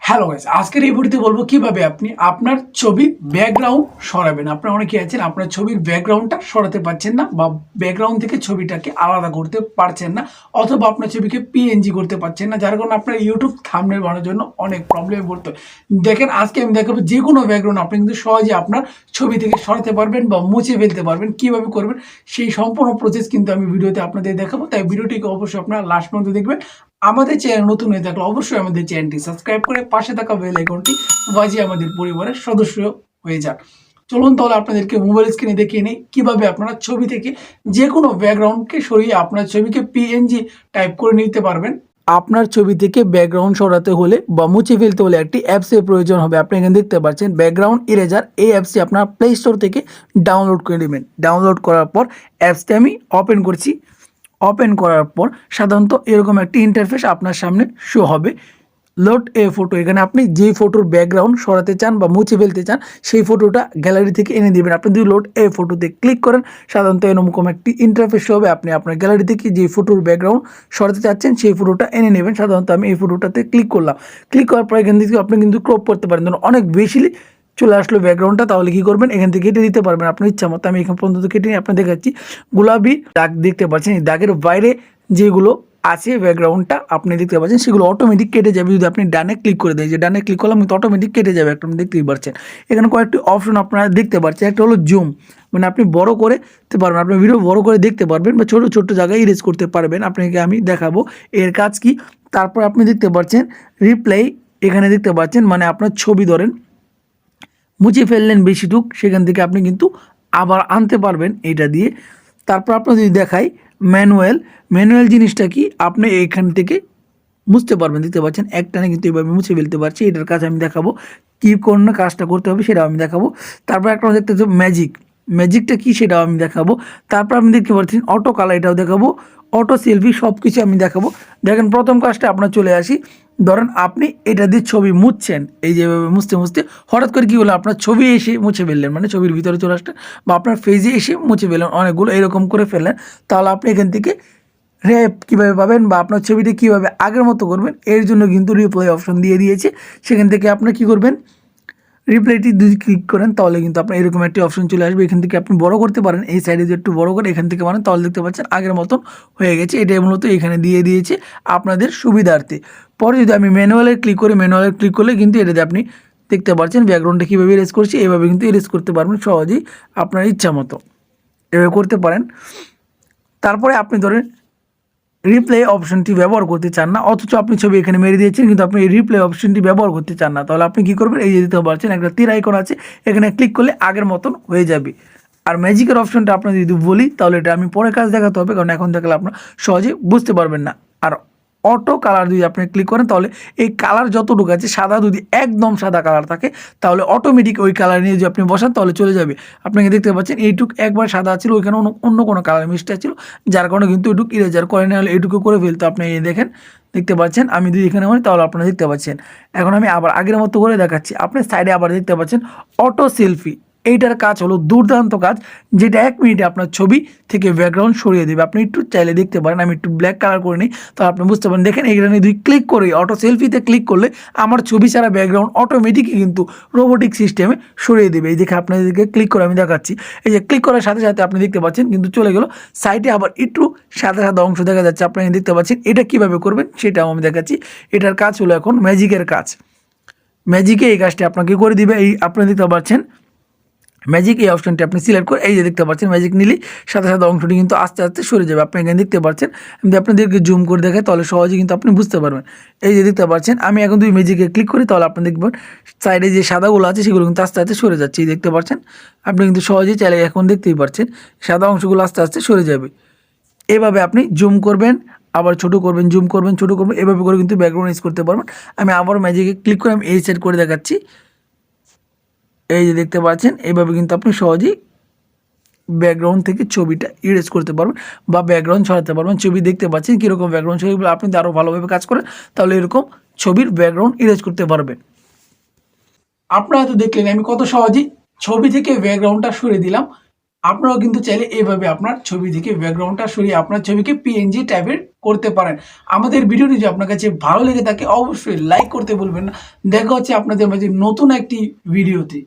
Hello guys, আজকের এই ভিডিওতে বলবো কিভাবে আপনি আপনার ছবির ব্যাকগ্রাউন্ড সরাবেন। আপনারা অনেকে আছেন আপনার ছবির ব্যাকগ্রাউন্ডটা সরাতে পারছেন না বা ব্যাকগ্রাউন্ড থেকে ছবিটাকে আলাদা করতে পারছেন না, অথবা আপনার ছবিকে পিএনজি করতে পারছেন না, যার কারণে আপনার ইউটিউব থাম্বনেল বানানোর জন্য অনেক প্রবলেমে পড়তে হয়। দেখেন, আজকে আমি দেখাবো যে কোনো ব্যাকগ্রাউন্ড আপনি কিন্তু সহজে আপনার ছবি থেকে সরাতে পারবেন বা মুছে ফেলতে পারবেন। কিভাবে করবেন সেই সম্পূর্ণ প্রসেস কিন্তু আমি ভিডিওতে আপনাদের দেখাবো, তাই ভিডিওটিকে অবশ্যই আপনারা লাস্ট পর্যন্ত দেখবেন। আমাদের চ্যানেল নতুন হয়ে থাকলে অবশ্যই আমাদের চ্যানেলটি সাবস্ক্রাইব করে পাশে থাকা বেল আইকনটি বাজিয়ে আমাদের পরিবারের সদস্য হয়ে যান। চলুন তাহলে আপনাদেরকে মোবাইল স্ক্রিনে দেখিয়ে নিই কিভাবে আপনারা ছবি থেকে যে কোনো ব্যাকগ্রাউন্ডকে সরিয়ে আপনার ছবিকে পিএনজি টাইপ করে নিতে পারবেন। আপনার ছবি থেকে ব্যাকগ্রাউন্ড সরাতে হলে বা মুছে ফেলতে হলে একটি অ্যাপসের প্রয়োজন হবে। আপনি এখানে দেখতে পাচ্ছেন ব্যাকগ্রাউন্ড ইরেজার। এই অ্যাপসটি আপনার প্লে স্টোর থেকে ডাউনলোড করে নেবেন। ডাউনলোড করার পর অ্যাপসটি আমি ওপেন করছি। ওপেন করার পর সাধারণত এরকম একটি ইন্টারফেস আপনার সামনে শো হবে। লোড এ ফটো, এখানে আপনি যে ফটোর ব্যাকগ্রাউন্ড সরাতে চান বা মুছে ফেলতে চান সেই ফটোটা গ্যালারি থেকে এনে দেবেন। আপনি যদি লোড এ ফটোতে ক্লিক করেন সাধারণত এরকম একটি ইন্টারফেস হবে। আপনি আপনার গ্যালারি থেকে যে ফটোর ব্যাকগ্রাউন্ড সরাতে চাচ্ছেন সেই ফটোটা এনে নেবেন। সাধারণত আমি এই ফটোটাতে ক্লিক করলাম। ক্লিক করার পর এখান থেকে আপনি কিন্তু ক্রপ করতে পারেন। ধরুন অনেক বেশি চলে আসলো ব্যাকগ্রাউন্ডটা, তাহলে কি করবেন, এখান থেকে কেটে দিতে পারবেন আপনার ইচ্ছা মতো। আমি এখান পর্যন্ত কেটে নিয়ে আপনার দেখাচ্ছি। গোলাপি দাগ দেখতে পাচ্ছেন, এই দাগের বাইরে যেগুলো আছে ব্যাকগ্রাউন্ডটা আপনি দেখতে পাচ্ছেন সেগুলো অটোমেটিক কেটে যাবে যদি আপনি ডানে ক্লিক করে দেন। যে ডানে ক্লিক করলাম কিন্তু অটোমেটিক কেটে যাবে, একটা আপনি দেখতেই পাচ্ছেন। এখানে কয়েকটি অপশন আপনারা দেখতে পাচ্ছেন। একটা হলো জুম, মানে আপনি বড় করে দিতে পারবেন, আপনার ভিডিও বড় করে দেখতে পারবেন বা ছোটো ছোটো জায়গায় ইরেজ করতে পারবেন। আপনাকে আমি দেখাবো এর কাজ কি। তারপর আপনি দেখতে পাচ্ছেন রিপ্লাই, এখানে দেখতে পাচ্ছেন মানে আপনার ছবি ধরেন মুছে ফেললেন বেশিটুক, সেখান থেকে আপনি কিন্তু আবার আনতে পারবেন এটা দিয়ে। তারপর আপনার যদি দেখাই ম্যানুয়াল, ম্যানুয়াল জিনিসটা কি, আপনি এখান থেকে মুছতে পারবেন। দেখতে পাচ্ছেন একটানে কিন্তু এভাবে মুছে ফেলতে পারছি। এটার কাজ আমি দেখাবো, কী কোন কাজটা করতে হবে সেটাও আমি দেখাবো। তারপর একটা দেখতে পাচ্ছি ম্যাজিক, ম্যাজিকটা কী সেটাও আমি দেখাবো। তারপর আপনি দেখতে পাচ্ছেন অটো কালার, এটাও দেখাবো। অটো সেলফি, সব কিছু আমি দেখাবো। দেখেন প্রথম কাজটা আপনার চলে আসি। ধরেন আপনি এটা দিয়ে ছবি মুছছেন, এই যেভাবে মুছতে মুছতে হঠাৎ করে কী হলো, আপনার ছবি এসে মুছে ফেললেন, মানে ছবির ভিতরে চলে আসলেন বা আপনার ফেজে এসে মুছে ফেললেন অনেকগুলো, এরকম করে ফেললেন। তাহলে আপনি এখান থেকে র্যাপ কীভাবে পাবেন বা আপনার ছবিটা কীভাবে আগের মতো করবেন এর জন্য কিন্তু রিপ্লাই অপশন দিয়ে দিয়েছে। সেখান থেকে আপনি কী করবেন, রিপ্লাইটি যদি ক্লিক করেন তাহলে কিন্তু আপনার এরকম একটি অপশন চলে আসবে। এখান থেকে আপনি বড় করতে পারেন, এই সাইডে যদি একটু বড় করে এখান থেকে বানান তাহলে দেখতে পাচ্ছেন আগের মতন হয়ে গেছে। এটাই মূলত এখানে দিয়ে দিয়েছে আপনাদের সুবিধার্থে। পরে যদি আমি ম্যানুয়ালে ক্লিক করি, ম্যানুয়ালে ক্লিক করলে কিন্তু এটাতে আপনি দেখতে পাচ্ছেন ব্যাকগ্রাউন্ডটা কীভাবে ইরেজ করছি, এভাবে কিন্তু ইরেজ করতে পারবেন সহজেই আপনার ইচ্ছা মতো, এভাবে করতে পারেন। তারপরে আপনি ধরেন রিপ্লে অপশনটি ব্যবহার করতে চান না, অথচ আপনি ছবি এখানে মেরে দিয়েছেন কিন্তু আপনি এই রিপ্লে অপশনটি ব্যবহার করতে চান না, তাহলে আপনি কী করবেন, এই যে দিতে পারছেন একটা তীর আইকন আছে, এখানে ক্লিক করলে আগের মতন হয়ে যাবে। আর ম্যাজিকের অপশনটা আপনার যদি বলি তাহলে এটা আমি পরে কাজ দেখাতে হবে, কারণ এখন দেখালে আপনার সহজে বুঝতে পারবেন না। আর অটো কালার যদি আপনি ক্লিক করেন তাহলে এই কালার যতটুকু আছে সাদা, যদি একদম সাদা কালার থাকে তাহলে অটোমেটিক ওই কালার নিয়ে যদি আপনি বসান তাহলে চলে যাবে। আপনাকে দেখতে পাচ্ছেন এইটুক একবার সাদা ছিল, ওইখানে অন্য কোনো কালার মিক্সচার ছিল, যার কারণে কিন্তু এইটুক ইরেজার করে নেওয়া, এইটুকু করে ফেলতো। আপনি এই দেখেন, দেখতে পাচ্ছেন আমি যদি এখানে বলি তাহলে আপনারা দেখতে পাচ্ছেন। এখন আমি আবার আগের মতো করে দেখাচ্ছি। আপনি সাইডে আবার দেখতে পাচ্ছেন অটো সেলফি, এইটার কাজ হলো দুর্দান্ত কাজ, যেটা 1 মিনিটে আপনার ছবি থেকে ব্যাকগ্রাউন্ড সরিয়ে দেবে। আপনি একটু চাইলে দেখতে পারেন, আমি একটু ব্ল্যাক কালার করে নিই তাহলে আপনি বুঝতে পারেন। দেখেন এখানে যদি ক্লিক করি, অটো সেলফিতে ক্লিক করলে আমার ছবি ছাড়া ব্যাকগ্রাউন্ড অটোমেটিকই কিন্তু রোবোটিক সিস্টেমে সরিয়ে দেবে। এই দেখে আপনাদেরকে ক্লিক করে আমি দেখাচ্ছি, এই যে ক্লিক করার সাথে সাথে আপনি দেখতে পাচ্ছেন কিন্তু চলে গেল। সাইডে আবার একটু সাদা সাদা অংশ দেখা যাচ্ছে, আপনি দেখতে পাচ্ছেন। এটা কীভাবে করবেন সেটাও আমি দেখাচ্ছি। এটার কাজ হলো এখন ম্যাজিকের কাজ। ম্যাজিকে এই কাজটি আপনাকে করে দিবে। এই আপনি দেখতে পাচ্ছেন ম্যাজিক, এই অপশনটি আপনি সিলেক্ট করে এই যে দেখতে পাচ্ছেন ম্যাজিক নিলেই সাথে সাথে অংশটি কিন্তু আস্তে আস্তে সরে যাবে। আপনি এখানে দেখতে পাচ্ছেন, আমি আপনাদেরকে জুম করে দেখাই তাহলে সহজে কিন্তু আপনি বুঝতে পারবেন। এই যে দেখতে পাচ্ছেন আমি এখন যদি ম্যাজিকে ক্লিক করি তাহলে আপনি দেখবেন সাইডে যে সাদাগুলো আছে সেগুলো কিন্তু আস্তে আস্তে সরে যাচ্ছে। এই দেখতে পাচ্ছেন, আপনি কিন্তু সহজেই চাইলে এখন দেখতেই পাচ্ছেন সাদা অংশগুলো আস্তে আস্তে সরে যাবে। এভাবে আপনি জুম করবেন, আবার ছোটো করবেন, জুম করবেন, ছোটো করবেন, এভাবে করে কিন্তু ব্যাকগ্রাউন্ড ইউজ করতে পারবেন। আমি আবার ম্যাজিকে ক্লিক করে আমি এই সেট করে দেখাচ্ছি। এই যে দেখতে পাচ্ছেন এইভাবে কিন্তু আপনি সহজেই ব্যাকগ্রাউন্ড থেকে ছবিটা ইরেজ করতে পারবেন বা ব্যাকগ্রাউন্ড ছড়াতে পারবেন। ছবি দেখতে পাচ্ছেন কীরকম ব্যাকগ্রাউন্ড, ছবিগুলো আপনি আরও ভালোভাবে কাজ করেন তাহলে এরকম ছবির ব্যাকগ্রাউন্ড ইরেজ করতে পারবেন। আপনারা তো দেখলেন আমি কত সহজেই ছবি থেকে ব্যাকগ্রাউন্ডটা সরিয়ে দিলাম। আপনারাও কিন্তু চাইলে এইভাবে আপনার ছবি থেকে ব্যাকগ্রাউন্ডটা সরিয়ে আপনার ছবিকে পিএনজি টাইপের করতে পারেন। আমাদের ভিডিওটি যদি আপনার কাছে ভালো লেগে থাকে অবশ্যই লাইক করতে ভুলবেন না। দেখা হচ্ছে আপনাদের মাঝে নতুন একটি ভিডিওতে।